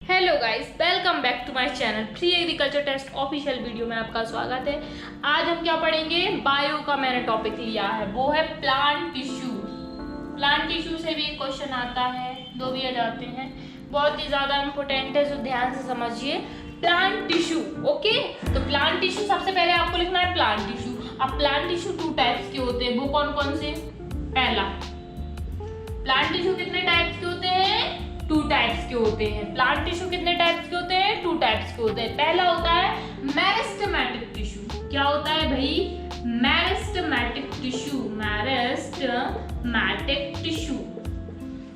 Hello guys, welcome back to my channel pre agriculture test official video में आपका स्वागत है। आज हम क्या पढ़ेंगे, बायो का मैंने टॉपिक लिया है, वो है प्लांट टिश्यू। प्लांट टिश्यू से भी एक क्वेश्चन आता है, दो भी आ जाते हैं, बहुत ही ज्यादा इंपॉर्टेंट है, तो ध्यान से समझिए। Plant tissue, okay. तो प्लांट टिश्यू सबसे पहले आपको लिखना है प्लांट टिश्यू। अब प्लांट टिश्यू टू टाइप्स के होते हैं, वो कौन कौन से? पहला, प्लांट टिश्यू कितने टाइप्स के होते हैं? टू टाइप्स के होते हैं। प्लांट टिश्यू कितने टाइप्स के होते हैं? टू टाइप्स के होते हैं। पहला होता है मेरिस्टेमेटिक टिश्यू। क्या होता है भाई? Meristematic tissue. Meristematic tissue.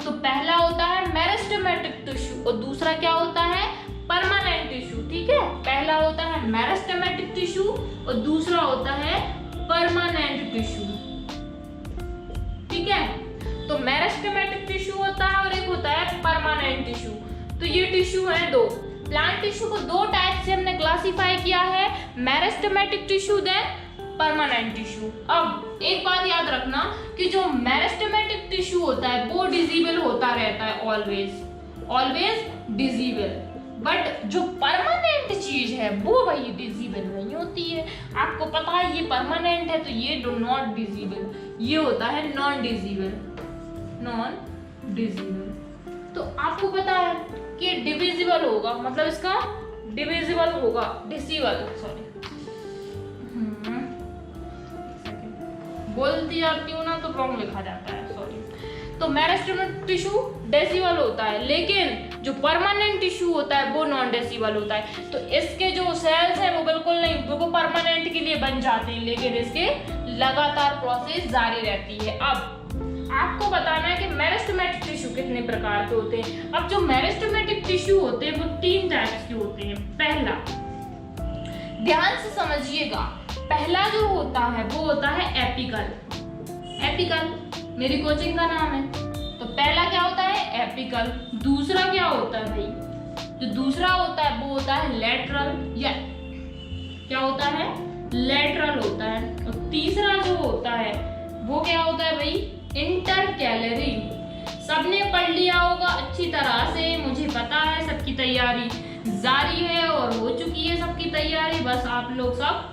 तो पहला होता है मेरिस्टेमेटिक टिश्यू और दूसरा क्या होता है? Permanent tissue. ठीक है, पहला होता है मेरिस्टेमेटिक टिश्यू और दूसरा होता है परमानेंट टिश्यू। ठीक है, तो मेरिस्टेमेटिक टिश्यू होता है और एक होता है परमानेंट टिश्यू। तो ये टिश्यू है दो। प्लांट टिश्यू को दो टाइप से हमने क्लासिफाई किया है, meristematic tissue then permanent tissue. अब एक बात याद रखना कि जो मेरिस्टेमेटिक टिश्यू होता है वो डिजीबल होता रहता है, ऑलवेज डिजीबल। बट जो परमानेंट चीज है वो भाई डिजीबल नहीं होती है। आपको पता है ये परमानेंट है तो ये डू नॉट डिजीबल, ये होता है नॉन डिजीबल। तो आपको पता है कि डिविजिबल होगा, मतलब इसका डिविजिबल होगा, डिसीबल, सॉरी बोलती जाती हूँ ना तो रॉन्ग लिखा जाता है, सॉरी। तो मेरिस्टेमेटिक टिश्यू डेसिबल होता है, लेकिन जो परमानेंट टिश्यू होता है वो नॉन डेसिबल होता है। तो इसके जो सेल्स हैं वो बिल्कुल नहीं, वो परमानेंट के लिए बन जाते हैं, लेकिन इसके लगातार प्रोसेस जारी रहती है। अब आपको बताना है कि मेरिस्टेमेटिक टिश्यू कितने प्रकार के होते हैं। अब जो मेरिस्टेमेटिक टिश्यू होते हैं वो तीन टाइप्स के होते हैं। पहला, ध्यान से समझिएगा, पहला जो होता है वो होता है एपिकल। एपिकल मेरी कोचिंग का नाम है। तो पहला क्या होता है? एपिकल। दूसरा क्या होता है भाई? जो दूसरा होता है वो होता है लेटरल, या क्या होता है? लेटरल होता है। और तीसरा जो होता है वो क्या होता है भाई? इंटरकैलरी। सबने पढ़ लिया होगा अच्छी तरह से, मुझे पता है सबकी तैयारी जारी है और हो चुकी है सबकी तैयारी, बस आप लोग सब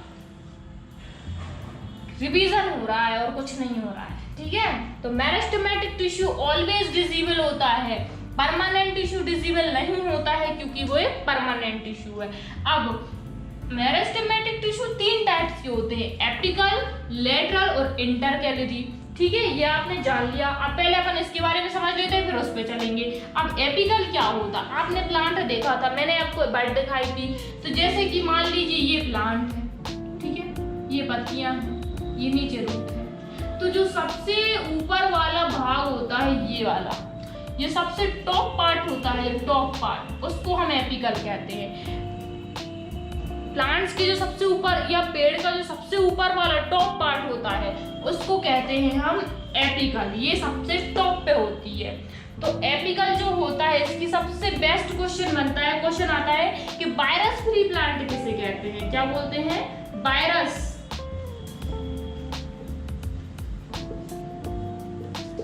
रिवीजन हो रहा है और कुछ नहीं हो रहा है। ठीक है, तो मेरिस्टेमेटिक टिश्यू ऑलवेज डिजीबल होता है, परमानेंट टिश्यू डिजीबल नहीं होता है क्योंकि वो एक परमानेंट टिश्यू है। अब मेरिस्टेमेटिक टिश्यू तीन टाइप्स के होते हैं, एपिकल, लेटरल और इंटरकैलरी। ठीक है, ये आपने जान लिया। अब पहले अपन इसके बारे में समझ लेते हैं, फिर उस पे चलेंगे। अब एपिकल क्या होता? आपने प्लांट देखा था, मैंने आपको बर्ड दिखाई थी। तो जैसे कि मान लीजिए ये प्लांट है, ठीक है, ये पत्तियां हैं, ये नीचे रूट है। तो जो सबसे ऊपर वाला भाग होता है ये वाला, ये सबसे टॉप पार्ट होता है, टॉप पार्ट, उसको हम एपिकल कहते हैं। प्लांट्स के जो सबसे ऊपर या पेड़ का जो सबसे ऊपर वाला टॉप पार्ट होता है उसको कहते हैं हम एपिकल, ये सबसे टॉप पे होती है। तो एपिकल जो होता है इसकी सबसे बेस्ट क्वेश्चन बनता है, क्वेश्चन आता है कि वायरस फ्री प्लांट किसे कहते हैं? क्या बोलते हैं? वायरस।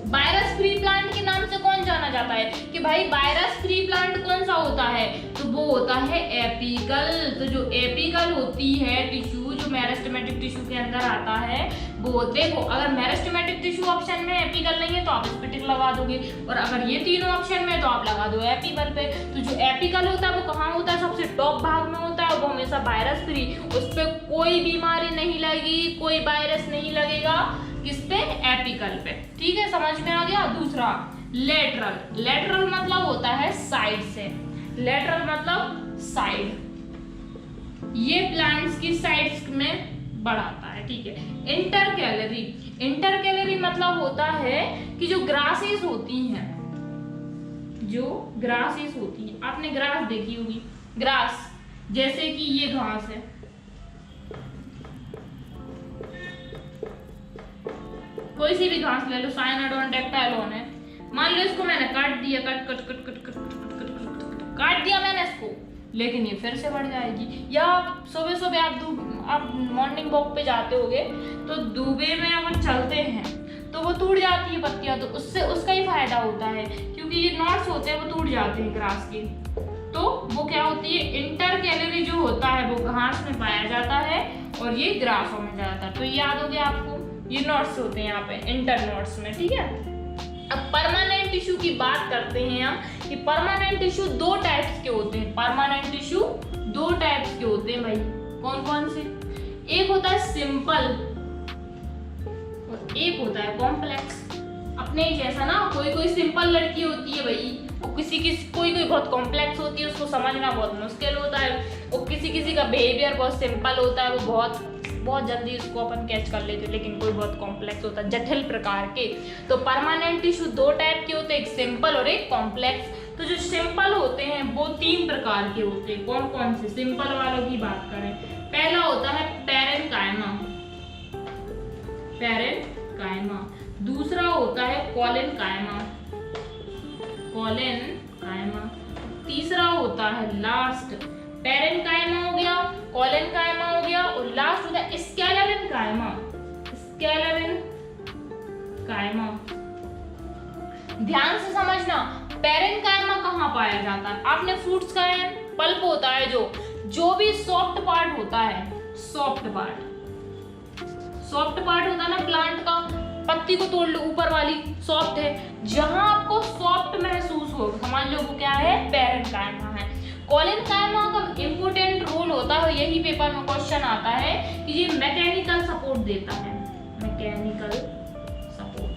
वायरस फ्री प्लांट के नाम से कौन जाना जाता है कि भाई वायरस फ्री प्लांट कौन सा होता है? तो वो होता है एपिकल। तो जो एपिकल होती है टिश्यू, जो मेरिस्टेमेटिक टिश्यू के अंदर आता है वो, देखो अगर मेरिस्टेमेटिक टिश्यू ऑप्शन में, एपिकल नहीं है तो आप इस पे टिक लगा दोगे, और अगर ये तीनों ऑप्शन में तो आप लगा दो एपिकल पे। तो जो एपिकल होता है वो कहाँ होता है? सबसे टॉप भाग में होता है, वो हमेशा वायरस फ्री, उस पर कोई बीमारी नहीं लगेगी, कोई वायरस नहीं लगेगा। किस पे? एपिकल पे। ठीक है, समझ में आ गया। दूसरा लेटरल। लेटरल मतलब होता है साइड से, लेटरल मतलब साइड, ये प्लांट्स की साइड्स में बढ़ाता है। ठीक है। इंटरकैलरी। इंटरकैलरी मतलब होता है कि जो ग्रासेस होती हैं, जो ग्रासेस होती हैं, आपने ग्रास देखी होगी, ग्रास जैसे कि ये घास है, कोई सी भी घास ले लो, साइनाडोन, डेक्टाइलॉन है, मान लो इसको मैंने काट दिया, काट दिया मैंने इसको, लेकिन ये फिर से बढ़ जाएगी। या सुबह सुबह आप मॉर्निंग वॉक पे जाते होगे तो दूबे में अपन चलते हैं तो वो टूट जाती है पत्तियां, तो उससे उसका ही फायदा होता है क्योंकि ये नॉट्स होते हैं वो टूट जाते हैं ग्रास के। तो वो क्या होती है, इंटर कैलोरी जो होता है वो घास में पाया जाता है और ये ग्रासों में जाता है। तो याद हो गया आपको, ये नोट्स होते हैं यहाँ पे इंटर नोट्स में, ठीक है। अब परमानेंट टिश्यू की बात करते हैं हम कि परमानेंट टिश्यू दो टाइप्स के होते हैं। परमानेंट टिश्यू दो टाइप्स के होते हैं भाई, कौन कौन से? एक होता है सिंपल और एक होता है कॉम्प्लेक्स। अपने जैसा ना, कोई कोई सिंपल लड़की होती है भाई, और कोई कोई बहुत कॉम्प्लेक्स होती है, उसको समझना बहुत मुश्किल होता है। और किसी का बिहेवियर बहुत सिंपल होता है, वो बहुत जल्दी उसको अपन कैच कर लेते हैं, लेकिन कोई बहुत कॉम्प्लेक्स होता है, जटिल प्रकार के। तो परमानेंट टिश्यू दो टाइप के होते हैं, एक सिंपल और एक कॉम्प्लेक्स। तो जो सिंपल होते हैं वो 3 प्रकार के होते हैं। कौन कौन से? सिंपल वालों की बात करें, पहला होता है पैरेन्काइमा, पैरेन्काइमा। दूसरा होता है कॉलेनकाइमा, कॉलेनकाइमा। तीसरा होता है लास्ट, पैरेन्काइमा हो गया, कॉलेनकाइमा हो गया, और लास्ट होता है स्कैलेरेन्काइमा, स्कैलेरेन्काइमा। ध्यान से समझना, पैरेन्काइमा कहाँ पाया जाता है? आपने फ्रूट्स खाए हैं, पल्प होता है जो भी सॉफ्ट पार्ट होता है, सॉफ्ट पार्ट होता है ना प्लांट का, पत्ती को तोड़ लो, ऊपर वाली सॉफ्ट है, जहां आपको सॉफ्ट महसूस हो, समझ लो वो क्या है, पैरेन्काइमा है। कॉलेनकाइमा का इंपॉर्टेंट रोल होता है, यही पेपर में क्वेश्चन आता है कि ये मैकेनिकल सपोर्ट देता है, मैकेनिकल सपोर्ट।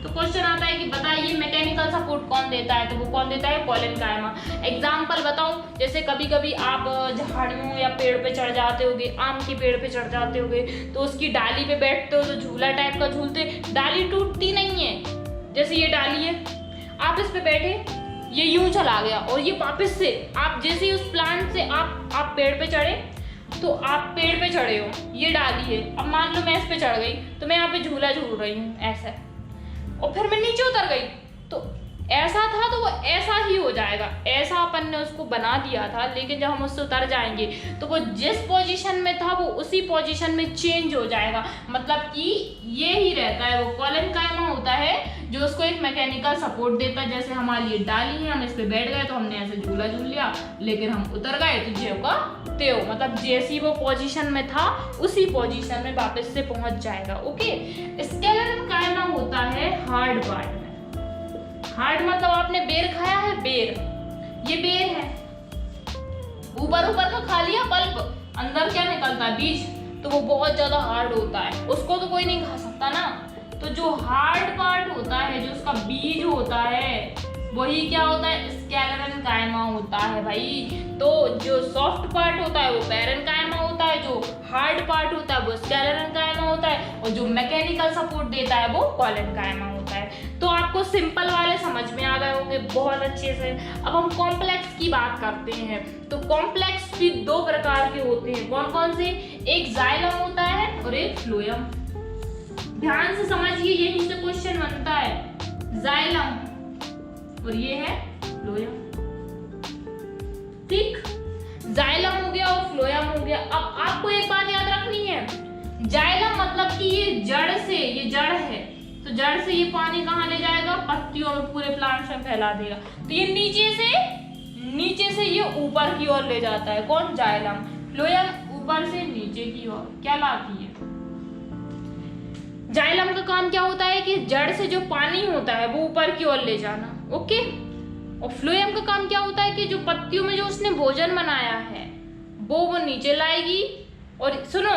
तो क्वेश्चन आता है कि बताइए मैकेनिकल सपोर्ट कौन देता है? तो वो कौन देता है? कॉलेनकाइमा। एग्जाम्पल बताऊं, जैसे कभी कभी आप झाड़ियों या पेड़ पे चढ़ जाते होगे, आम के पेड़ पे चढ़ जाते होगे, तो उसकी डाली पे बैठते हो तो झूला टाइप का झूलते, डाली टूटती नहीं है। जैसे ये डाली है, आप इस पे बैठे, ये यूं चला गया, और ये वापस से आप जैसे उस प्लांट से आप पेड़ पे चढ़े, तो आप पेड़ पे चढ़े हो, ये डाली है, अब मान लो मैं इस पे चढ़ गई, तो मैं यहाँ पे झूला झूल रही हूँ ऐसा, और फिर मैं नीचे उतर गई, तो ऐसा था तो वो ऐसा ही हो जाएगा, ऐसा अपन ने उसको बना दिया था। लेकिन जब हम उससे उतर जाएंगे तो वो जिस पोजीशन में था वो उसी पोजीशन में चेंज हो जाएगा, मतलब कि ये ही रहता है। वो कॉलेनकाइमा होता है जो उसको एक मैकेनिकल सपोर्ट देता है। जैसे हमारी ये डाली है, हम इस पे बैठ गए तो हमने ऐसे झूला झूल लिया, लेकिन हम उतर गए तो जेव का तेव, मतलब जैसी वो पोजीशन में था उसी पोजीशन में वापस से पहुंच जाएगा। ओके, स्कैलेरेन्काइमा होता है हार्ड पार्ट में। हार्ड मतलब आपने बेर खाया है, बेर, ये बेर है, ऊपर का खा लिया पल्प, अंदर क्या निकलता है? बीज। तो वो बहुत ज्यादा हार्ड होता है, उसको तो कोई नहीं खा सकता ना। तो जो हार्ड पार्ट होता है, जो उसका बीज होता है, वही क्या होता है? स्कैलेरेन्काइमा होता है भाई। तो जो सॉफ्ट पार्ट होता है वो पैरेन्काइमा होता है, जो हार्ड पार्ट होता है वो स्कैलेरेन्काइमा होता है, और जो मैकेनिकल सपोर्ट देता है वो कॉलेनकाइमा होता है। तो आपको सिंपल वाले समझ में आ गए होंगे बहुत अच्छे से। अब हम कॉम्प्लेक्स की बात करते हैं। तो कॉम्प्लेक्स भी 2 प्रकार के होते हैं। कौन कौन से? एक जाइलम होता है और एक फ्लोएम। ध्यान से समझिए, यही से क्वेश्चन बनता है। जाइलम और ये है फ्लोएम, ठीक। जाइलम हो गया और फ्लोएम हो गया। अब आपको एक बात याद रखनी है, जाइलम मतलब कि ये जड़ से, ये जड़ है, तो जड़ से ये पानी कहाँ ले जाएगा? पत्तियों में, पूरे प्लांट में फैला देगा। तो ये नीचे से ये ऊपर की ओर ले जाता है। कौन? जाइलम। फ्लोएम ऊपर से नीचे की ओर क्या लाती है? जाइलम का काम क्या होता है कि जड़ से जो पानी होता है वो ऊपर की ओर ले जाना। ओके, और फ्लोएम का काम क्या होता है कि जो पत्तियों में जो उसने भोजन बनाया है वो नीचे लाएगी। और सुनो,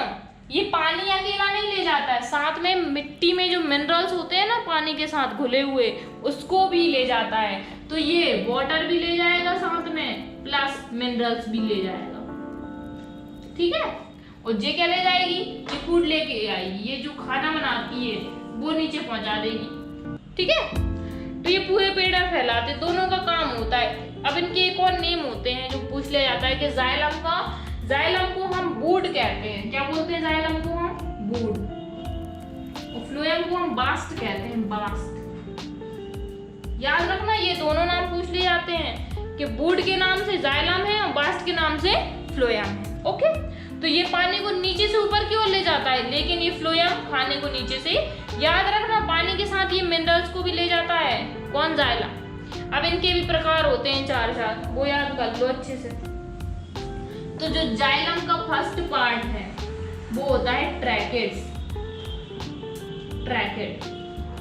ये पानी अकेला नहीं ले जाता है, साथ में मिट्टी में जो मिनरल्स होते हैं ना पानी के साथ घुले हुए, उसको भी ले जाता है। तो ये वाटर भी ले जाएगा साथ में, प्लस मिनरल्स भी ले जाएगा, ठीक है। और ये क्या ले जाएगी? ये फूड लेके आएगी, ये जो खाना बनाती है वो नीचे पहुंचा देगी, ठीक है। तो ये पूरे पेड़ में फैलाते, दोनों का काम होता है। अब इनके एक और नेम होते हैं जो पूछ लिया जाता है कि जाइलम को हम वुड कहते हैं। क्या बोलते हैं? जाइलम को हम वुड, और फ्लोएम को हम बास्ट कहते हैं, बास्ट। याद रखना, ये दोनों नाम पूछ लिए जाते हैं कि वुड के नाम से जाइलम है और बास्ट के नाम से फ्लोएम है। ओके, तो ये पानी को नीचे से ऊपर की ओर ले जाता है, लेकिन ये फ्लोएम खाने को नीचे से। याद रखना, पानी के साथ ये मिनरल्स को भी ले जाता है। कौन? जाइलम। अब इनके भी प्रकार होते हैं 4, वो याद कर लो अच्छे से। तो जो जाइलम का फर्स्ट पार्ट है वो होता है ट्रैकेट्स। ट्रैकेट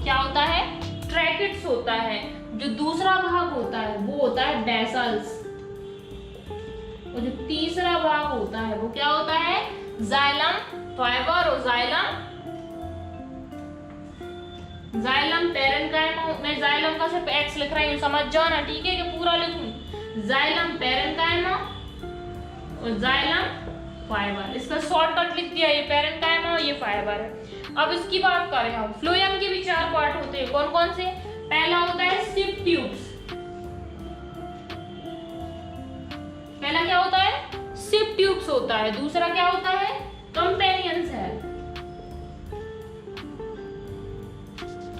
क्या होता है? ट्रैकेट्स होता है। जो दूसरा भाग होता है वो होता है बेसल्स, और जो तीसरा भाग होता है वो क्या होता है? जाइलम फाइबर और जाइलम पैरेन्काइमा। मैं जाइलम का सिर्फ एक्स लिख रही हूँ, समझ जाओ ना, ठीक है? कि पूरा लिखूं? जाइलम पैरेन्काइमा और जाइलम फाइबर। इसका शॉर्टकट लिख दिया, ये पैरेन्काइमा और ये फाइबर है। अब इसकी बात करें हम, फ्लोएम के भी 4 पार्ट होते हैं। कौन कौन से? पहला होता है सिप ट्यूब्स। पहला क्या होता है? सिप ट्यूब्स होता है। दूसरा क्या होता है? Companion cell.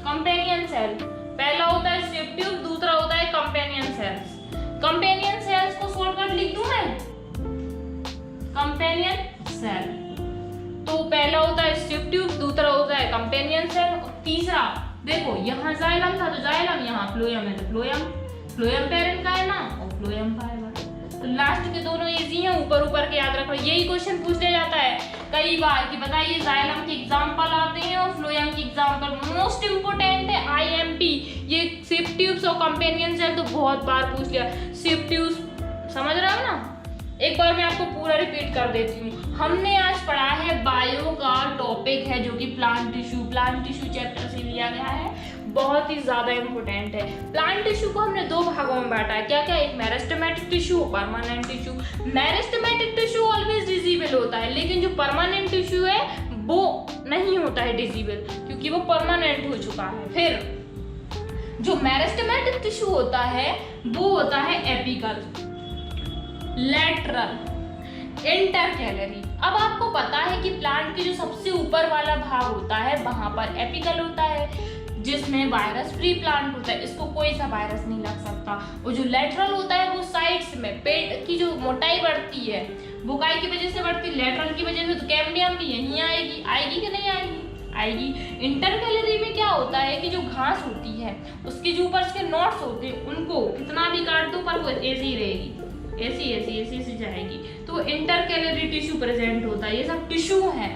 कंपेनियन सेल पहला होता है सिप ट्यूब, दूसरा होता है कंपेनियन सेल्स। कंपेनियन सेल्स को शॉर्टकट लिख दूं मैं? Companion cell. तो पहला होता है सिप ट्यूब, दूसरा होता है कंपेनियन सेल, और तीसरा देखो यहाँ जाइलम था तो जाइलम, यहाँ फ्लोएम है तो फ्लोएम पैरेन्काइमा और फ्लोएम फाइबर। तो लास्ट के दोनों इजी हैं, ऊपर के याद रखो। यही क्वेश्चन पूछा जाता है कई बार कि बताइए जाइलम के एग्जांपल आते हैं और फ्लोएम के एग्जांपल। मोस्ट इंपोर्टेंट है आईएमपी। ये सिप ट्यूब्स और कंपेनियन सेल तो बहुत बार पूछ लिया। सिप ट्यूब्स समझ रहे हो ना? एक बार मैं आपको पूरा रिपीट कर देती हूँ। हमने आज पढ़ा है बायो का टॉपिक है जो कि प्लांट टिश्यू चैप्टर से लिया गया है, बहुत ही ज्यादा इंपॉर्टेंट है। प्लांट टिश्यू को हमने 2 भागों में बांटा है। क्या क्या? एक meristematic tissue, permanent tissue. Meristematic tissue always divisible होता है, लेकिन जो परमानेंट टिश्यू है वो नहीं होता है डिजीबल, क्योंकि वो परमानेंट हो चुका है। फिर जो मेरिस्टेमेटिक टिश्यू होता है वो होता है एपिकल, लेटरल, इंटरकैलरी। अब आपको पता है कि प्लांट के जो सबसे ऊपर वाला भाग होता है वहां पर एपिकल होता है, जिसमें वायरस फ्री प्लांट होता है, इसको कोई सा वायरस नहीं लग सकता। और जो लेटरल होता है वो साइड्स में, पेट की जो मोटाई बढ़ती है वो काय की वजह से बढ़ती है? लेटरल की वजह से। तो कैम्बियम भी यहीं आएगी कि नहीं आएगी? इंटरकैलरी में क्या होता है कि जो घास होती है उसके जो ऊपर के नॉट्स होते हैं उनको कितना भी काट दो पर वो ऐसे ही रहेगी, ऐसी जाएगी। तो इंटरकैलरी टिश्यू प्रेजेंट होता है। ये सब टिश्यू है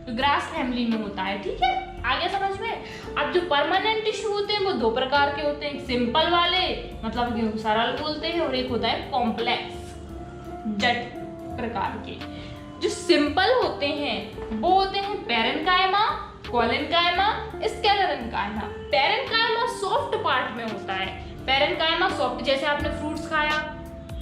जो ग्रास फैमिली में होता है, ठीक है? आगे समझ में। अब जो परमानेंट टिश्यू होते हैं वो 2 प्रकार के होते हैं। सिंपल वाले मतलब कि सरल बोलते हैं, और एक होता है कॉम्प्लेक्स, जट प्रकार के। जो सिंपल होते हैं वो होते हैं parenchyma, collenchyma, sclerenchyma. Parenchyma soft part में होता है। पैरेन्काइमा सॉफ्ट, जैसे आपने फ्रूट्स खाया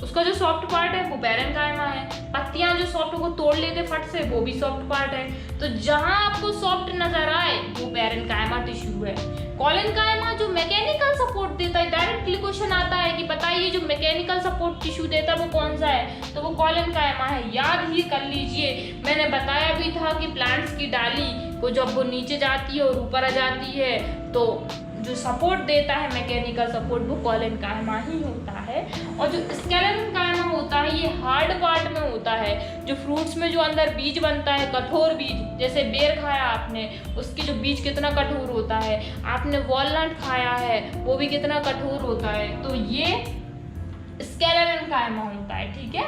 उसका जो सॉफ्ट पार्ट है वो पैरेन्काइमा है। पत्तियां जो सॉफ्ट को तोड़ लेते फट से वो भी सॉफ्ट पार्ट है। तो जहां आपको सॉफ्ट नजर आए वो पैरेन्काइमा टिश्यू है। कोलेन्काइमा जो मैकेनिकल सपोर्ट देता है, डायरेक्टली क्वेश्चन आता है कि बताइए जो मैकेनिकल सपोर्ट टिश्यू देता है वो कौन सा है? तो वो कोलेन्काइमा है। याद ही कर लीजिए, मैंने बताया भी था कि प्लांट्स की डाली को जब वो नीचे जाती है और ऊपर आ जाती है तो जो सपोर्ट देता है मैकेनिकल सपोर्ट वो कोलेन्काइमा ही होता है। और जो स्क्लेरेन्काइमा होता है ये हार्ड पार्ट में होता है। जो फ्रूट्स में जो अंदर बीज बनता है, कठोर बीज, जैसे बेर खाया आपने, उसकी जो बीज कितना कठोर होता है। आपने वॉलनट खाया है, वो भी कितना कठोर होता है। तो ये स्क्लेरेन्काइमा होता है, ठीक है?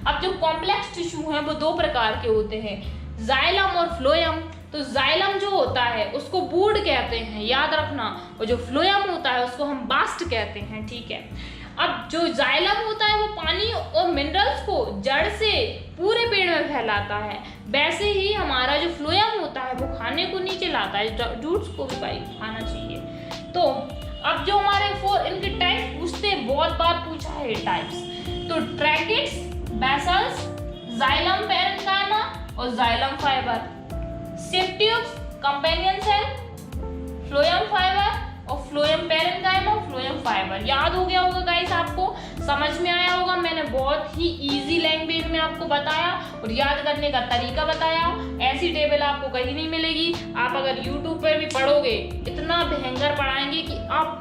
अब जो कॉम्प्लेक्स टिश्यू हैं वो 2 प्रकार के होते हैं, जाइलम और फ्लोएम। तो जाइलम जो होता है उसको वुड कहते हैं, याद रखना, और जो फ्लोएम होता है उसको हम बास्ट कहते हैं, ठीक है? अब जो जाइलम होता है वो पानी और मिनरल्स को जड़ से पूरे पेड़ में फैलाता है, वैसे ही हमारा जो फ्लोएम होता है वो खाने को नीचे लाता है, रूट्स को भी भाई खाना चाहिए। तो अब जो हमारे 4 इनके टाइप्स पूछते हैं, बहुत बार पूछा है टाइप्स। तो ट्रैकेट्स, बेसल्स, जाइलम पैरेन्काइमा और xylem fibre. Sieve tubes, companion cell, phloem fibre और फ्लोएम पैरेन्काइमा, फ्लोएम फाइबर। याद हो गया होगा गाइस, आपको समझ में आया होगा। मैंने बहुत ही इजी लैंग्वेज में आपको बताया और याद करने का तरीका बताया। ऐसी टेबल आपको कहीं नहीं मिलेगी। आप अगर YouTube पर भी पढ़ोगे, इतना भयंकर पढ़ाएंगे कि आप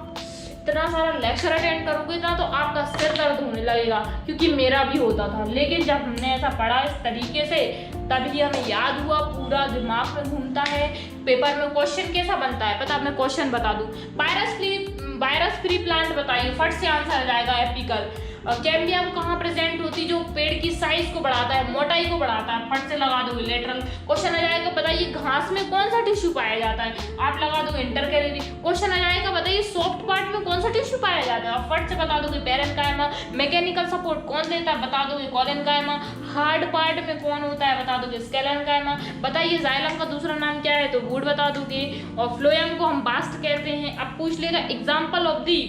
इतना सारा लेक्चर अटेंड करोगे ना तो आपका सिर दर्द होने लगेगा, क्योंकि मेरा भी होता था। लेकिन जब हमने ऐसा पढ़ा इस तरीके से तभी हमें याद हुआ, पूरा दिमाग में घूमता है। पेपर में क्वेश्चन कैसा बनता है पता? मैं क्वेश्चन बता दूं। वायरस फ्री प्लांट बताइए, फट से आंसर आ जाएगा एपिकल। कैम्बियम कहाँ प्रेजेंट होती, जो पेड़ की साइज को बढ़ाता है, मोटाई को बढ़ाता है, फट से लगा दोगे लेटरल। क्वेश्चन आ जाएगा बताइए घास में कौन सा टिश्यू पाया जाता है, आप लगा दोगे इंटरकैलेरी। क्वेश्चन आ जाएगा बताइए सॉफ्ट पार्ट में कौन सा टिश्यू पाया जाता है, आप फट से बता दोगे पैरेन्काइमा। मैकेनिकल सपोर्ट कौन देता है, बता दोगे कोलेनकाइमा। हार्ड पार्ट में कौन होता है, बता दोगे स्केलेनकाइमा। बताइए जाइलम का दूसरा नाम क्या है, तो वुड बता दोगे। और फ्लोएम को हम बास्ट कहते हैं। अब पूछ लेगा एग्जाम्पल ऑफ दी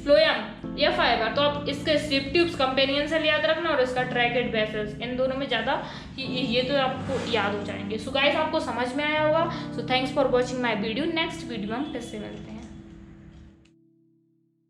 फ्लोएम या फाइबर, तो आप इसके स्ट्रिप ट्यूब्स कंपेनियन सेल याद रखना और इसका ट्रैकेड वेसल्स, इन दोनों में ज़्यादा ये तो आपको याद हो जाएंगे। सो गाइस आपको समझ में आया होगा। So thanks for watching my video. Next video हम फिर से मिलते हैं।